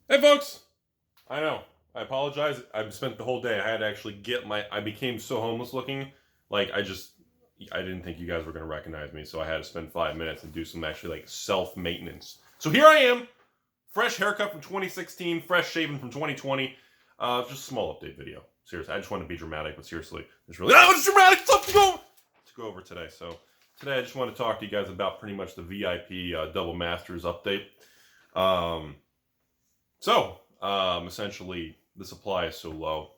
Hey folks! I know. I apologize. I've spent the whole day. I had to actually get I became so homeless looking. Like, I didn't think you guys were going to recognize me. So I had to spend 5 minutes and do some actually like self-maintenance. So here I am. Fresh haircut from 2016. Fresh shaven from 2020. Just a small update video. Seriously. I just want to be dramatic. But seriously, there's really much dramatic stuff to go over today. So today I just want to talk to you guys about pretty much the VIP Double Masters update. Essentially, the supply is so low.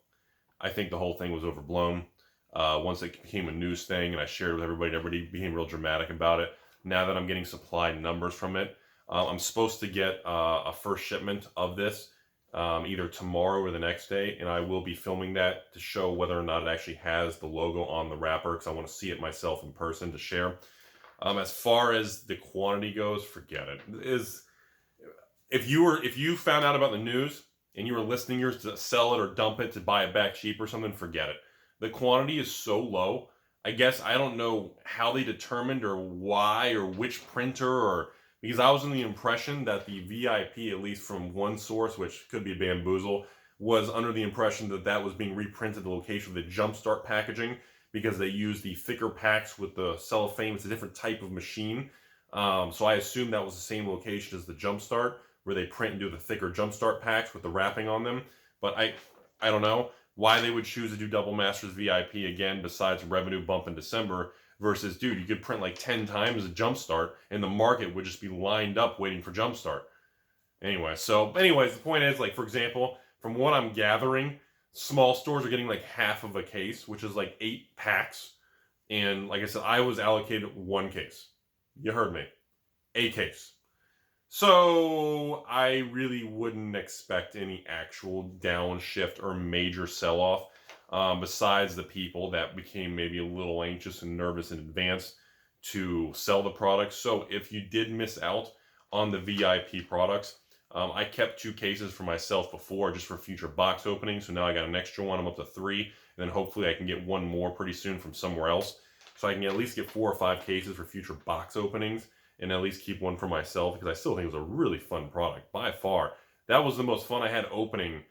I think the whole thing was overblown. Once it became a news thing and I shared it with everybody, and everybody became real dramatic about it. Now that I'm getting supply numbers from it, I'm supposed to get a first shipment of this either tomorrow or the next day, and I will be filming that to show whether or not it actually has the logo on the wrapper, because I want to see it myself in person to share. As far as the quantity goes, forget it. If you found out about the news and you were listing yours to sell it or dump it to buy it back cheap or something, forget it. The quantity is so low. I guess I don't know how they determined or why or which printer, or because I was in the impression that the VIP, at least from one source, which could be bamboozle, was under the impression that that was being reprinted the location of the Jumpstart packaging, because they use the thicker packs with the cellophane. It's a different type of machine. So I assumed that was the same location as the Jumpstart, where they print and do the thicker Jumpstart packs with the wrapping on them. But I don't know why they would choose to do Double Masters VIP again, besides revenue bump in December, versus, dude, you could print like 10 times a Jumpstart and the market would just be lined up waiting for Jumpstart. Anyways, the point is, like, for example, from what I'm gathering, small stores are getting like half of a case, which is like 8 packs. And like I said, I was allocated 1 case. You heard me. A case. So I really wouldn't expect any actual downshift or major sell-off, besides the people that became maybe a little anxious and nervous in advance to sell the products. So if you did miss out on the VIP products, I kept 2 cases for myself before, just for future box openings. So now I got an extra one. I'm up to 3, and then hopefully I can get 1 more pretty soon from somewhere else. So I can at least get 4 or 5 cases for future box openings, and at least keep 1 for myself, because I still think it was a really fun product by far. That was the most fun I had opening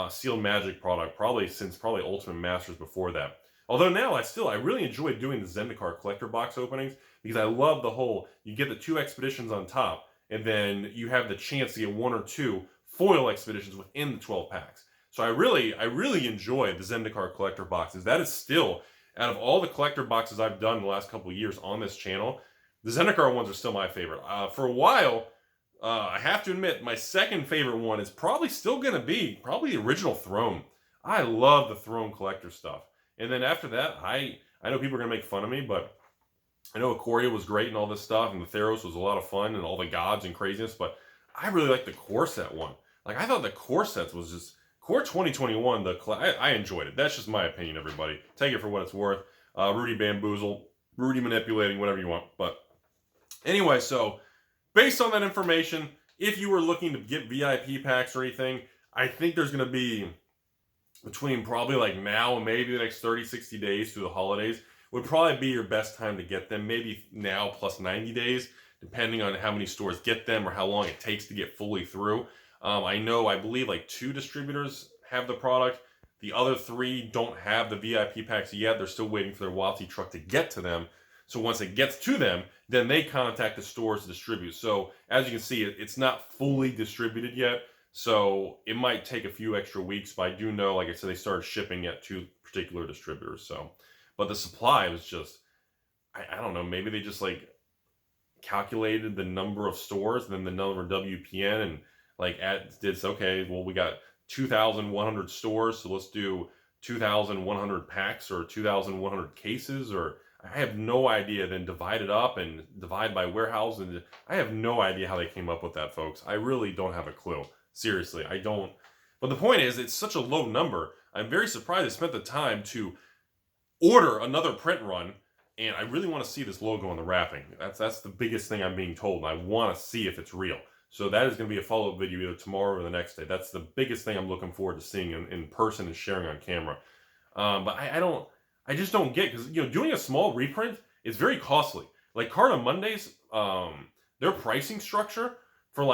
Sealed Magic product since Ultimate Masters before that. Although now I really enjoy doing the Zendikar collector box openings, because I love the whole, you get the 2 expeditions on top, and then you have the chance to get 1 or 2 foil expeditions within the 12 packs. So I really enjoy the Zendikar collector boxes. That is still, out of all the collector boxes I've done in the last couple of years on this channel, the Zendikar ones are still my favorite. For a while, I have to admit, my second favorite one is probably still going to be the original Throne. I love the Throne collector stuff. And then after that, I know people are going to make fun of me, but I know Ikoria was great and all this stuff, and the Theros was a lot of fun, and all the gods and craziness, but I really like the core set one. Like, I thought the core sets was just, Core 2021, I enjoyed it. That's just my opinion, everybody. Take it for what it's worth. Rudy bamboozle, Rudy manipulating, whatever you want. But anyway, so based on that information, if you were looking to get VIP packs or anything, I think there's going to be, between probably like now and maybe the next 30, 60 days through the holidays, would probably be your best time to get them. Maybe now plus 90 days, depending on how many stores get them or how long it takes to get fully through. I believe like 2 distributors have the product. The other 3 don't have the VIP packs yet. They're still waiting for their WotC truck to get to them. So once it gets to them, then they contact the stores to distribute. So as you can see, it's not fully distributed yet. So it might take a few extra weeks, but I do know, like I said, they started shipping at 2 particular distributors. So, but the supply was just, I don't know, maybe they just like calculated the number of stores and then the number of WPN, and like okay, well, we got 2,100 stores, so let's do 2,100 packs or 2,100 cases, or I have no idea. Then divide it up and divide by warehouse, and I have no idea how they came up with that, folks. I really don't have a clue. Seriously, I don't. But the point is, it's such a low number. I'm very surprised they spent the time to order another print run, and I really want to see this logo on the wrapping. That's the biggest thing I'm being told, and I want to see if it's real. So that is going to be a follow-up video either tomorrow or the next day. That's the biggest thing I'm looking forward to seeing in person and sharing on camera. But I just don't get, because doing a small reprint is very costly. Like Card on Mondays, their pricing structure for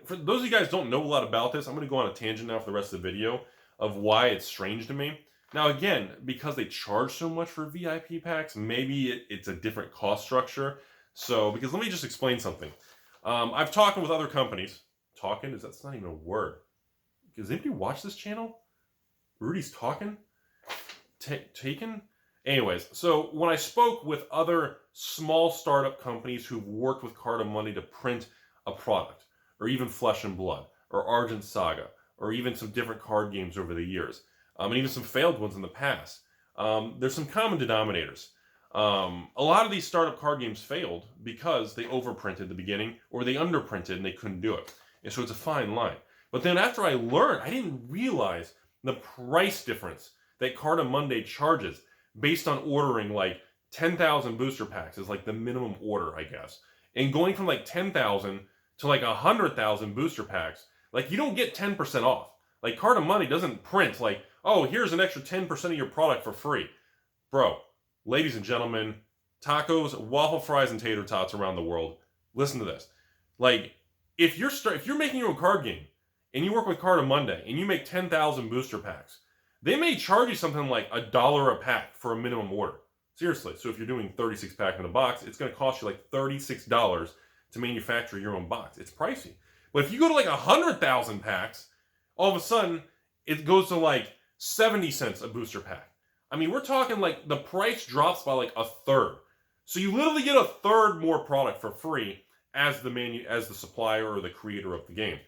for those of you guys who don't know a lot about this, I'm going to go on a tangent now for the rest of the video of why it's strange to me. Now, again, because they charge so much for VIP packs, maybe it's a different cost structure. So, because let me just explain something. I've talked with other companies. Talking? That's not even a word. Does anybody watch this channel? Rudy's talking? Taken? Anyways, so when I spoke with other small startup companies who've worked with Card of Money to print a product, or even Flesh and Blood, or Argent Saga, or even some different card games over the years, and even some failed ones in the past, there's some common denominators. A lot of these startup card games failed because they overprinted at the beginning, or they underprinted and they couldn't do it. And so it's a fine line. But then after I learned, I didn't realize the price difference that Card of Monday charges based on ordering like 10,000 booster packs is like the minimum order, I guess. And going from like 10,000 to like 100,000 booster packs, like you don't get 10% off. Like Card of Money doesn't print like, oh, here's an extra 10% of your product for free. Bro, ladies and gentlemen, tacos, waffle fries, and tater tots around the world, listen to this. Like, if you're making your own card game and you work with Card of Monday and you make 10,000 booster packs, they may charge you something like $1 a pack for a minimum order. Seriously. So if you're doing 36 pack in a box, it's going to cost you like $36 to manufacture your own box. It's pricey. But if you go to like 100,000 packs, all of a sudden it goes to like 70 cents a booster pack. I mean, we're talking like the price drops by like a third. So you literally get a third more product for free as the supplier or the creator of the game.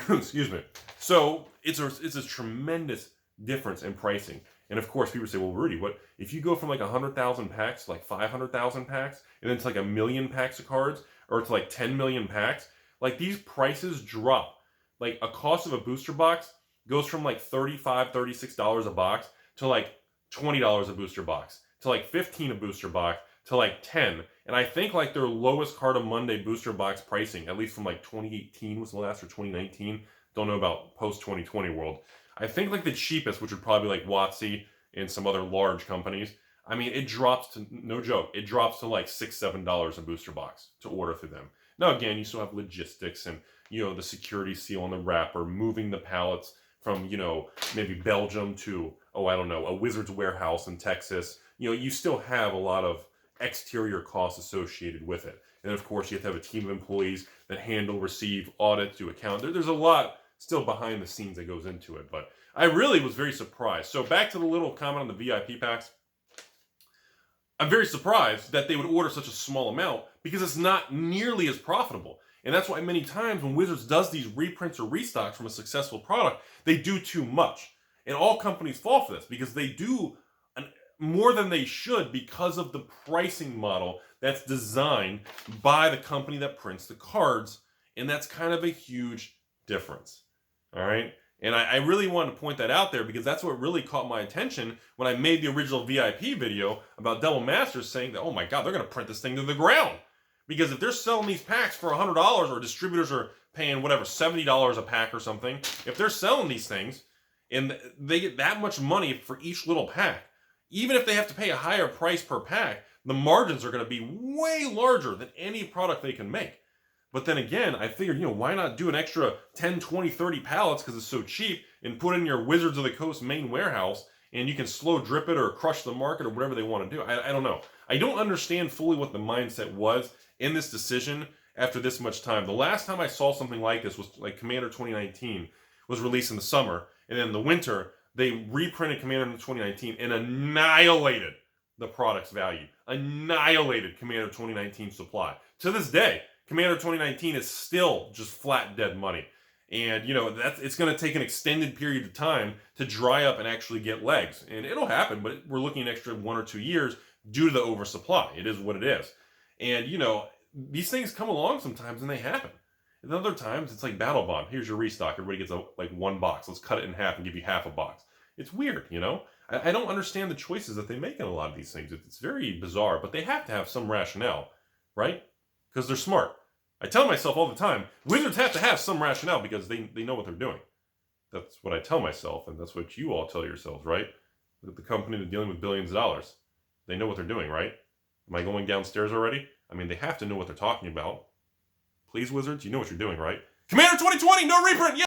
Excuse me. So it's a tremendous difference in pricing. And of course, people say, well, Rudy, what if you go from like 100,000 packs to like 500,000 packs, and then to like 1 million packs of cards, or to like 10 million packs? Like these prices drop. Like a cost of a booster box goes from like $35, $36 a box to like $20 a booster box, to like 15 a booster box, to like 10. And I think like their lowest Card of Monday booster box pricing, at least from like 2018 was the last, or 2019. Don't know about post 2020 world. I think like the cheapest, which would probably be like WotC and some other large companies. I mean, it drops to, no joke, it drops to like $6, $7 a booster box to order through them. Now again, you still have logistics and, you know, the security seal on the wrapper, moving the pallets from, you know, maybe Belgium to, oh, I don't know, a Wizard's warehouse in Texas. You know, you still have a lot of exterior costs associated with it. And of course, you have to have a team of employees that handle, receive, audit, do account. There's a lot still behind the scenes that goes into it. But I really was very surprised. So back to the little comment on the VIP packs. I'm very surprised that they would order such a small amount because it's not nearly as profitable. And that's why many times when Wizards does these reprints or restocks from a successful product, they do too much. And all companies fall for this because they do more than they should because of the pricing model that's designed by the company that prints the cards. And that's kind of a huge difference. All right? And I really wanted to point that out there because that's what really caught my attention when I made the original VIP video about Devil Masters, saying that, oh my God, they're going to print this thing to the ground. Because if they're selling these packs for $100, or distributors are paying whatever, $70 a pack or something, if they're selling these things and they get that much money for each little pack, even if they have to pay a higher price per pack, the margins are going to be way larger than any product they can make. But then again, I figured, you know, why not do an extra 10, 20, 30 pallets because it's so cheap and put it in your Wizards of the Coast main warehouse and you can slow drip it or crush the market or whatever they want to do. I don't know. I don't understand fully what the mindset was in this decision after this much time. The last time I saw something like this was like Commander 2019 was released in the summer, and then in the winter, they reprinted Commander in 2019 and annihilated the product's value. Annihilated Commander 2019 supply. To this day, Commander 2019 is still just flat dead money. And, you know, it's going to take an extended period of time to dry up and actually get legs. And it'll happen, but we're looking an extra 1 or 2 years due to the oversupply. It is what it is. And, you know, these things come along sometimes and they happen. And other times it's like Battle Bond. Here's your restock. Everybody gets like one box. Let's cut it in half and give you half a box. It's weird, you know? I don't understand the choices that they make in a lot of these things. It's very bizarre, but they have to have some rationale, right? Because they're smart. I tell myself all the time, Wizards have to have some rationale because they know what they're doing. That's what I tell myself, and that's what you all tell yourselves, right? The company that's dealing with billions of dollars. They know what they're doing, right? Am I going downstairs already? I mean, they have to know what they're talking about. Please, Wizards, you know what you're doing, right? Commander 2020, no reprint. Yeah.